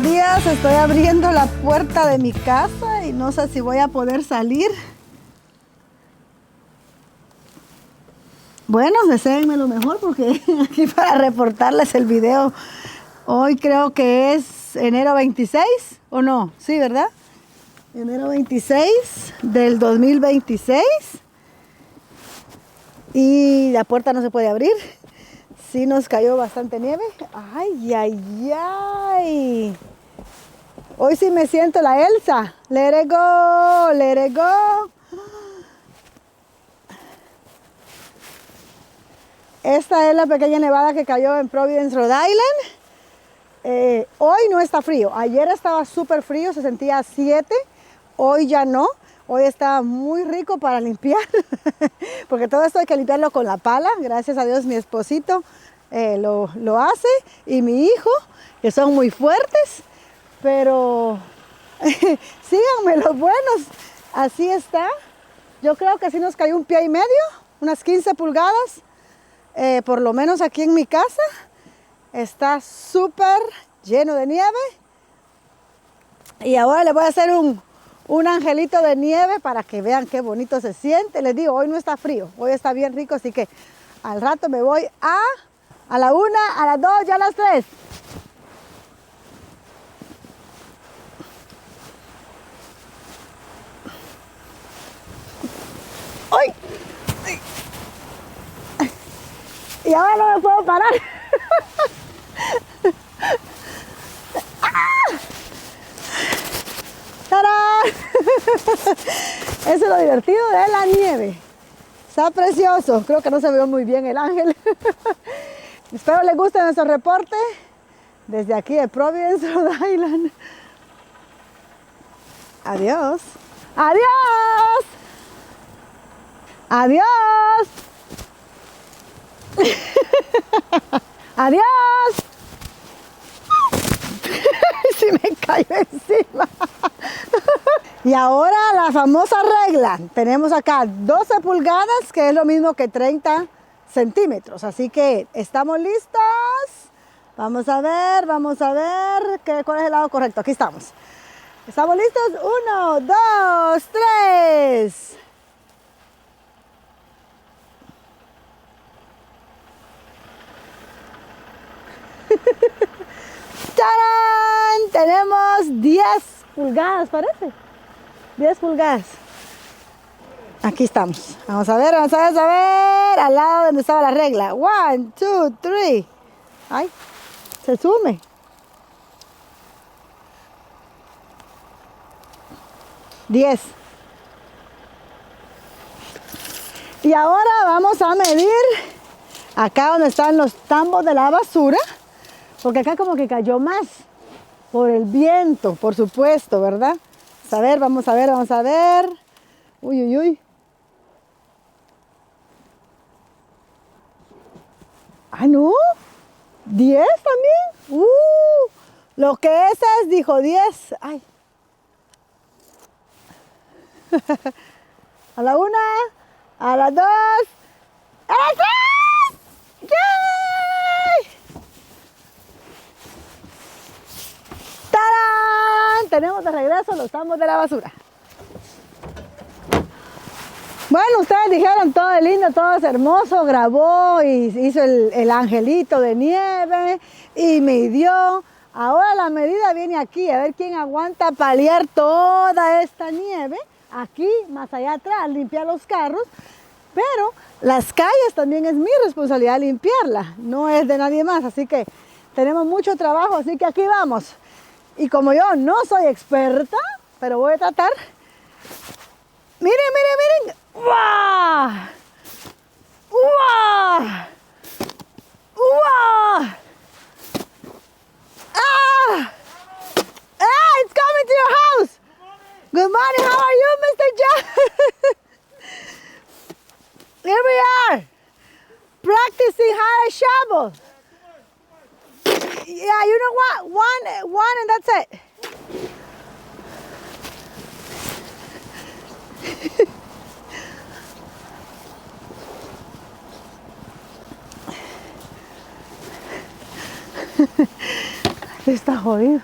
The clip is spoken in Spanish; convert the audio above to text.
días, estoy abriendo la puerta de mi casa y no sé si voy a poder salir. Bueno, deséenme lo mejor porque aquí para reportarles el video. Hoy creo que es enero 26, ¿o no? Sí, ¿verdad? Enero 26 del 2026. Y la puerta no se puede abrir. Sí nos cayó bastante nieve. Ay, ay, ay. Hoy sí me siento la Elsa. Let it go, let it go. Esta es la pequeña nevada que cayó en Providence, Rhode Island. Hoy no está frío. Ayer estaba súper frío, se sentía 7. Hoy ya no. Hoy está muy rico para limpiar. Porque todo esto hay que limpiarlo con la pala. Gracias a Dios mi esposito lo hace. Y mi hijo, que son muy fuertes. Pero síganme los buenos. Así está. Yo creo que sí nos cayó un pie y medio. Unas 15 pulgadas. Por lo menos aquí en mi casa está súper lleno de nieve. Y ahora les voy a hacer un angelito de nieve para que vean qué bonito se siente. Les digo, hoy no está frío, hoy está bien rico, así que al rato me voy a la 1, a las 2 y a las 3. ¡Ay! Y ahora no me puedo parar. ¡Tarán! Eso es lo divertido de la nieve. Está precioso. Creo que no se ve muy bien el ángel. Espero les guste nuestro reporte desde aquí de Providence, Rhode Island. Adiós. Adiós. Adiós. Adiós. Se me cayó encima. Y ahora la famosa regla. Tenemos acá 12 pulgadas, que es lo mismo que 30 centímetros. Así que estamos listos. Vamos a ver cuál es el lado correcto. Aquí estamos. ¿Estamos listos? 1, 2, 3. ¡Tarán! Tenemos 10 pulgadas, parece. 10 pulgadas. Aquí estamos. Vamos a ver. Al lado donde estaba la regla. 1, 2, 3. Ay, se sume. Diez. Y ahora vamos a medir acá donde están los tambos de la basura. Porque acá como que cayó más por el viento, por supuesto, ¿verdad? Vamos a ver. Uy, uy, uy. Ah, ¿no? ¿10 también? Lo que es, dijo 10. Ay. A la 1, a las 2, a las 3. ¡Yay! ¡Tarán! Tenemos de regreso los tambos de la basura. Bueno, ustedes dijeron todo es lindo, todo es hermoso, grabó y hizo el angelito de nieve y midió. Ahora la medida viene aquí, a ver quién aguanta paliar toda esta nieve. Aquí, más allá atrás, limpiar los carros. Pero las calles también es mi responsabilidad limpiarla, no es de nadie más. Así que tenemos mucho trabajo, así que aquí vamos. Y como yo no soy experta, pero voy a tratar. Miren, miren, miren. ¡Wow! ¡Wow! ¡Wow! ¡Ah! ¡Ah! It's coming to your house! Good morning, how are you, Mr. John? Here we are, practicing how to shovel. Yeah, you know what? One and that's it. Está jodido.